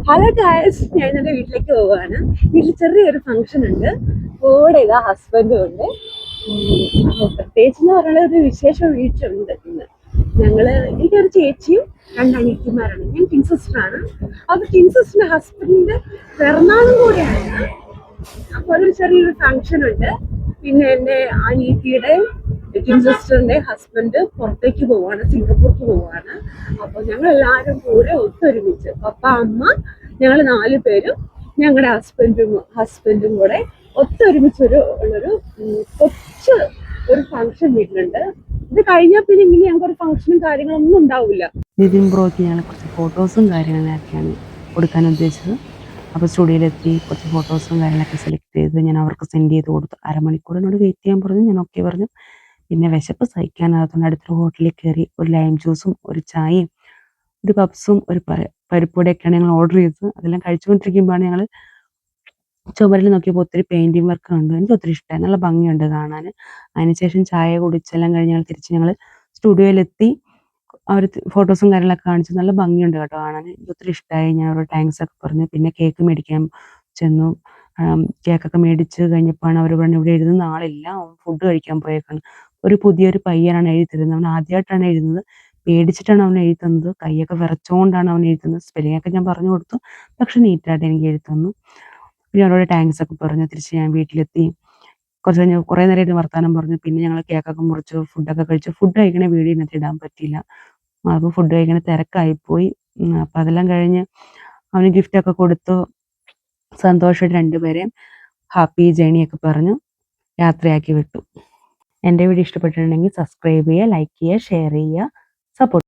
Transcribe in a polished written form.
Hello guys, ഞാൻ എൻ്റെ വീട്ടിലേക്ക് പോവാണ്. വീട്ടിൽ ചെറിയൊരു ഫംഗ്ഷൻ ഉണ്ട്. കൂടെ ഇതാ ഹസ്ബൻഡും ഉണ്ട്. അപ്പോൾ പ്രത്യേകിച്ച് എന്ന് പറഞ്ഞാൽ ഒരു വിശേഷം വീട്ടിലുണ്ട് ഇന്ന്. എനിക്കൊരു ചേച്ചിയും രണ്ട് അനിയത്തിമാരാണ്. ഞാൻ ടിൻ സിസ്റ്ററാണ്. അപ്പോൾ ടിൻ സിസ്റ്ററിന്റെ ഹസ്ബൻഡിന്റെ പിറന്നാളും കൂടെയാണ്. അപ്പോൾ അതൊരു ചെറിയൊരു ഫംഗ്ഷൻ ഉണ്ട്. പിന്നെ എൻ്റെ അനിയത്തിയുടെ ടിൻ സിസ്റ്ററിന്റെ ഹസ്ബൻഡ് പുറത്തേക്ക് പോവാണ്, സിംഗപ്പൂർക്ക് പോവാണ്. അപ്പോൾ ഞങ്ങൾ എല്ലാവരും കൂടെ ഒത്തൊരുമിച്ച് പപ്പ, അമ്മ, ഞങ്ങൾ 4 പേരും ഞങ്ങളുടെ ഹസ്ബൻഡും കൂടെ ഒത്തൊരുമിച്ചൊരു ഉള്ളൊരു കൊച്ചു ഒരു ഫംഗ്ഷൻ വീട്ടിലുണ്ട്. ഇത് കഴിഞ്ഞാൽ പിന്നെ ഇങ്ങനെ ഞങ്ങൾക്ക് ഫംഗ്ഷനും കാര്യങ്ങളൊന്നും ഉണ്ടാവില്ല. നിതിൻ ബ്രോയ്ക്ക് ഞങ്ങൾ കുറച്ച് ഫോട്ടോസും കാര്യങ്ങളൊക്കെയാണ് കൊടുക്കാൻ ഉദ്ദേശിച്ചത്. അപ്പോൾ സ്റ്റുഡിയോയിലെത്തി കുറച്ച് ഫോട്ടോസും കാര്യങ്ങളൊക്കെ സെലക്ട് ചെയ്ത് ഞാൻ അവർക്ക് സെൻഡ് ചെയ്ത് കൊടുത്തു. അരമണിക്കൂറിനോട് വെയിറ്റ് ചെയ്യാൻ പറഞ്ഞു. ഞാൻ ഓക്കെ പറഞ്ഞു. പിന്നെ വിശപ്പ് സഹിക്കാനാകത്തുകൊണ്ട് അടുത്തൊരു ഹോട്ടലിൽ കയറി ഒരു ലൈം ജ്യൂസും ഒരു ചായയും ഒരു പപ്സും ഒരു പരിപ്പുവടയൊക്കെയാണ് ഞങ്ങൾ ഓർഡർ ചെയ്തത്. അതെല്ലാം കഴിച്ചുകൊണ്ടിരിക്കുമ്പോഴാണ് ഞങ്ങൾ ചുമരിൽ നോക്കിയപ്പോൾ ഒത്തിരി പെയിൻറ്റിങ് വർക്ക് കണ്ടു. എനിക്ക് ഒത്തിരി ഇഷ്ടമായി, നല്ല ഭംഗിയുണ്ട് കാണാൻ. അതിനുശേഷം ചായ കുടിച്ചെല്ലാം കഴിഞ്ഞ് ഞങ്ങൾ സ്റ്റുഡിയോയിലെത്തി. അവർ ഫോട്ടോസും കാര്യങ്ങളൊക്കെ കാണിച്ചു. നല്ല ഭംഗിയുണ്ട് കേട്ടോ കാണാൻ. എനിക്ക് ഒത്തിരി ഇഷ്ടമായി. ഞാൻ അവരോട് താങ്ക്സ് ഒക്കെ പറഞ്ഞു. പിന്നെ കേക്ക് മേടിക്കാൻ ചെന്നു. കേക്കൊക്കെ മേടിച്ച് കഴിഞ്ഞപ്പോഴാണ് അവർ പറഞ്ഞു ഇവിടെ എഴുതുന്ന ആളില്ല, ഫുഡ് കഴിക്കാൻ പോയേക്കാണ്. പുതിയൊരു പയ്യനാണ് എഴുതി തരുന്നത്. അവൻ ആദ്യമായിട്ടാണ് എഴുതുന്നത്. പേടിച്ചിട്ടാണ് അവൻ എഴുതി തന്നത്. കൈയൊക്കെ വിറച്ചുകൊണ്ടാണ് അവൻ എഴുതുന്നത്. സ്പെല്ലിംഗ് ഒക്കെ ഞാൻ പറഞ്ഞു കൊടുത്തു, പക്ഷെ നീറ്റായിട്ട് എനിക്ക് എഴുതി തന്നു. പിന്നെ അവരോട് താങ്ക്സ് ഒക്കെ പറഞ്ഞു തിരിച്ച് ഞാൻ വീട്ടിലെത്തി. കുറച്ച് കഴിഞ്ഞ് കുറേ നേരമായിട്ട് വർത്താനം പറഞ്ഞു. പിന്നെ ഞങ്ങൾ കേക്കൊക്കെ മുറിച്ചു, ഫുഡൊക്കെ കഴിച്ചു. ഫുഡ് കഴിക്കണ വീഡിയോ ഇന്നത്തെ ഇടാൻ പറ്റിയില്ല. അപ്പോൾ ഫുഡ് കഴിക്കണ തിരക്കായിപ്പോയി. അപ്പം അതെല്ലാം കഴിഞ്ഞ് അവന് ഗിഫ്റ്റൊക്കെ കൊടുത്തു. സന്തോഷമായിട്ട് രണ്ടുപേരെയും ഹാപ്പി ജേണിയൊക്കെ പറഞ്ഞു യാത്രയാക്കി വിട്ടു. എൻ്റെ വീഡിയോ ഇഷ്ടപ്പെട്ടിട്ടുണ്ടെങ്കിൽ സബ്സ്ക്രൈബ് ചെയ്യുക, ലൈക്ക് ചെയ്യുക, ഷെയർ ചെയ്യുക, സപ്പോർട്ട്